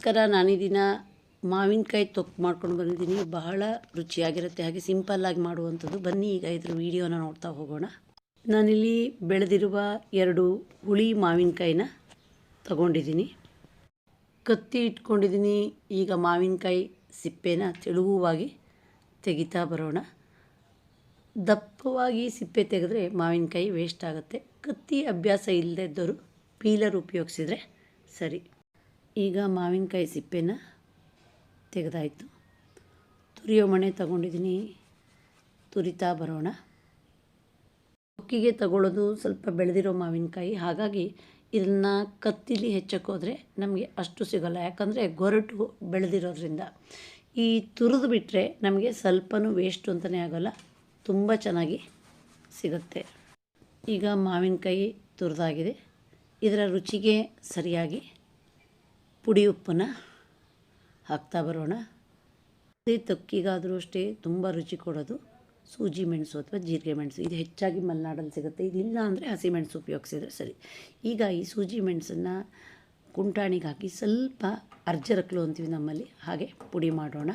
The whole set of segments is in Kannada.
ನಮಸ್ಕಾರ. ನಾನೀ ದಿನ ಮಾವಿನಕಾಯಿ ತೊಕ್ಕು ಮಾಡ್ಕೊಂಡು ಬಂದಿದ್ದೀನಿ. ಬಹಳ ರುಚಿಯಾಗಿರುತ್ತೆ, ಹಾಗೆ ಸಿಂಪಲ್ಲಾಗಿ ಮಾಡುವಂಥದ್ದು. ಬನ್ನಿ ಈಗ ಇದ್ರ ವಿಡಿಯೋನ ನೋಡ್ತಾ ಹೋಗೋಣ. ನಾನಿಲ್ಲಿ ಬೆಳೆದಿರುವ 2 ಹುಳಿ ಮಾವಿನಕಾಯಿನ ತಗೊಂಡಿದ್ದೀನಿ. ಕತ್ತಿ ಇಟ್ಕೊಂಡಿದ್ದೀನಿ. ಈಗ ಮಾವಿನಕಾಯಿ ಸಿಪ್ಪೆನ ತೆಳುವಾಗಿ ತೆಗಿತಾ ಬರೋಣ. ದಪ್ಪವಾಗಿ ಸಿಪ್ಪೆ ತೆಗೆದ್ರೆ ಮಾವಿನಕಾಯಿ ವೇಸ್ಟ್ ಆಗುತ್ತೆ. ಕತ್ತಿ ಅಭ್ಯಾಸ ಇಲ್ಲದೇ ಇದ್ದವರು ಪೀಲರ್ ಉಪಯೋಗಿಸಿದ್ರೆ ಸರಿ. ಈಗ ಮಾವಿನಕಾಯಿ ಸಿಪ್ಪೆನ ತೆಗೆದಾಯಿತು. ತುರಿಯೋ ಮಣೆ ತಗೊಂಡಿದ್ದೀನಿ, ತುರಿತಾ ಬರೋಣ. ತೊಕ್ಕಿಗೆ ತಗೊಳ್ಳೋದು ಸ್ವಲ್ಪ ಬೆಳೆದಿರೋ ಮಾವಿನಕಾಯಿ, ಹಾಗಾಗಿ ಇದನ್ನು ಕತ್ತಿಲಿ ಹೆಚ್ಚಕ್ಕೋದ್ರೆ ನಮಗೆ ಅಷ್ಟು ಸಿಗೋಲ್ಲ, ಯಾಕಂದರೆ ಗೊರಟು ಬೆಳೆದಿರೋದ್ರಿಂದ. ಈ ತುರಿದು ಬಿಟ್ಟರೆ ನಮಗೆ ಸ್ವಲ್ಪನೂ ವೇಸ್ಟು ಅಂತಲೇ ಆಗೋಲ್ಲ, ತುಂಬ ಚೆನ್ನಾಗಿ ಸಿಗುತ್ತೆ. ಈಗ ಮಾವಿನಕಾಯಿ ತುರಿದಾಗಿದೆ. ಇದರ ರುಚಿಗೆ ಸರಿಯಾಗಿ ಪುಡಿ ಉಪ್ಪನ್ನು ಹಾಕ್ತಾ ಬರೋಣ. ಅದೇ ತೊಕ್ಕಿಗಾದರೂ ಅಷ್ಟೇ ತುಂಬ ರುಚಿ ಕೊಡೋದು ಸೂಜಿ ಮೆಣಸು ಅಥವಾ ಜೀರಿಗೆ ಮೆಣಸು. ಇದು ಹೆಚ್ಚಾಗಿ ಮಲೆನಾಡಲ್ಲಿ ಸಿಗುತ್ತೆ. ಇದಿಲ್ಲ ಅಂದರೆ ಹಸಿಮೆಣಸು ಉಪಯೋಗಿಸಿದ್ರೆ ಸರಿ. ಈಗ ಈ ಸೂಜಿ ಮೆಣಸನ್ನು ಕುಂಟಾಣಿಗೆ ಹಾಕಿ ಸ್ವಲ್ಪ ಅರ್ಜರಕ್ಲು ಅಂತೀವಿ ನಮ್ಮಲ್ಲಿ, ಹಾಗೆ ಪುಡಿ ಮಾಡೋಣ.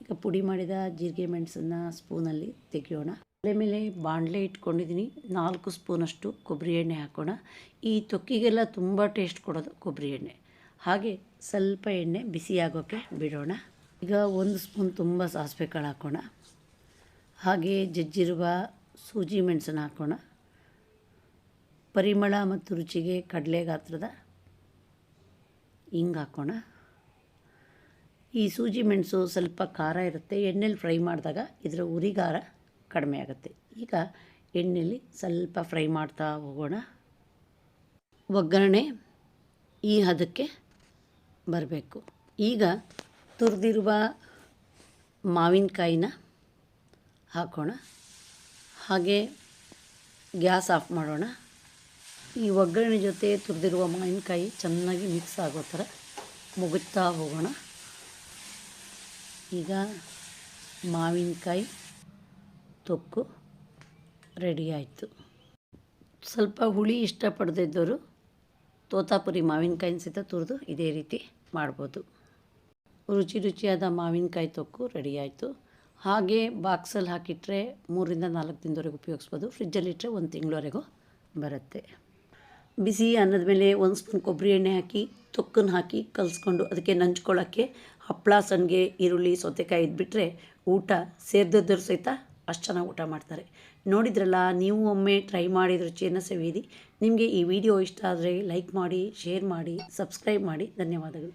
ಈಗ ಪುಡಿ ಮಾಡಿದ ಜೀರಿಗೆ ಮೆಣಸನ್ನು ಸ್ಪೂನಲ್ಲಿ ತೆಗೆಯೋಣ. ಒಲೆ ಮೇಲೆ ಬಾಣಲೆ ಇಟ್ಕೊಂಡಿದ್ದೀನಿ. 4 ಸ್ಪೂನಷ್ಟು ಕೊಬ್ಬರಿ ಎಣ್ಣೆ ಹಾಕೋಣ. ಈ ತೊಕ್ಕಿಗೆಲ್ಲ ತುಂಬ ಟೇಸ್ಟ್ ಕೊಡೋದು ಕೊಬ್ಬರಿ ಎಣ್ಣೆ. ಹಾಗೆ ಸ್ವಲ್ಪ ಎಣ್ಣೆ ಬಿಸಿಯಾಗೋಕ್ಕೆ ಬಿಡೋಣ. ಈಗ 1 ಸ್ಪೂನ್ ತುಂಬ ಸಾಸಿವೆ ಕಾಳು ಹಾಕೋಣ. ಹಾಗೆ ಜಜ್ಜಿರುವ ಸೂಜಿ ಮೆಣಸನ್ನು ಹಾಕೋಣ. ಪರಿಮಳ ಮತ್ತು ರುಚಿಗೆ ಕಡಲೆ ಗಾತ್ರದ ಹಿಂಗೆ ಹಾಕೋಣ. ಈ ಸೂಜಿ ಮೆಣಸು ಸ್ವಲ್ಪ ಖಾರ ಇರುತ್ತೆ. ಎಣ್ಣೆಲಿ ಫ್ರೈ ಮಾಡಿದಾಗ ಇದರ ಉರಿಗಾರ ಕಡಿಮೆ ಆಗುತ್ತೆ. ಈಗ ಎಣ್ಣೆಯಲ್ಲಿ ಸ್ವಲ್ಪ ಫ್ರೈ ಮಾಡ್ತಾ ಹೋಗೋಣ. ಒಗ್ಗರಣೆ ಈ ಹದಕ್ಕೆ ಬರಬೇಕು. ಈಗ ತುರಿದಿರುವ ಮಾವಿನಕಾಯಿನ ಹಾಕೋಣ. ಹಾಗೆ ಗ್ಯಾಸ್ ಆಫ್ ಮಾಡೋಣ. ಈ ಒಗ್ಗರಣೆ ಜೊತೆ ತುರಿದಿರುವ ಮಾವಿನಕಾಯಿ ಚೆನ್ನಾಗಿ ಮಿಕ್ಸ್ ಆಗೋ ಥರ ಮುಗುತ್ತಾ ಹೋಗೋಣ. ಈಗ ಮಾವಿನಕಾಯಿ ತೊಕ್ಕು ರೆಡಿ ಆಯಿತು. ಸ್ವಲ್ಪ ಹುಳಿ ಇಷ್ಟಪಡದೇ ಇದ್ದವರು ತೋತಾಪುರಿ ಮಾವಿನಕಾಯಿನ ಸಹಿತ ತುರಿದು ಇದೇ ರೀತಿ ಮಾಡ್ಬೋದು. ರುಚಿಯಾದ ಮಾವಿನಕಾಯಿ ತೊಕ್ಕು ರೆಡಿ ಆಯಿತು. ಹಾಗೆ ಬಾಕ್ಸಲ್ಲಿ ಹಾಕಿಟ್ರೆ 3ರಿಂದ 4 ದಿನದವರೆಗೂ ಉಪಯೋಗಿಸ್ಬೋದು. ಫ್ರಿಜ್ಜಲ್ಲಿಟ್ಟರೆ 1 ತಿಂಗಳವರೆಗೂ ಬರುತ್ತೆ. ಬಿಸಿ ಅನ್ನದ ಮೇಲೆ 1 ಸ್ಪೂನ್ ಕೊಬ್ಬರಿ ಎಣ್ಣೆ ಹಾಕಿ ತೊಕ್ಕನ್ನು ಹಾಕಿ ಕಲಿಸ್ಕೊಂಡು ಅದಕ್ಕೆ ನಂಚ್ಕೊಳ್ಳೋಕ್ಕೆ ಹಪ್ಪಳ, ಸಂಡಿಗೆ, ಈರುಳ್ಳಿ, ಸೌತೆಕಾಯಿ ಇದ್ಬಿಟ್ರೆ ಊಟ ಸೇರಿದವರು ಸಹಿತ ಅಷ್ಟು ಚೆನ್ನಾಗಿ ಊಟ ಮಾಡ್ತಾರೆ. ನೋಡಿದ್ರಲ್ಲ, ನೀವು ಒಮ್ಮೆ ಟ್ರೈ ಮಾಡಿದ ರುಚಿಯನ್ನು ಸವಿಯಿರಿ. ನಿಮಗೆ ಈ ವಿಡಿಯೋ ಇಷ್ಟ ಆದರೆ ಲೈಕ್ ಮಾಡಿ, ಶೇರ್ ಮಾಡಿ, ಸಬ್ಸ್ಕ್ರೈಬ್ ಮಾಡಿ. ಧನ್ಯವಾದಗಳು.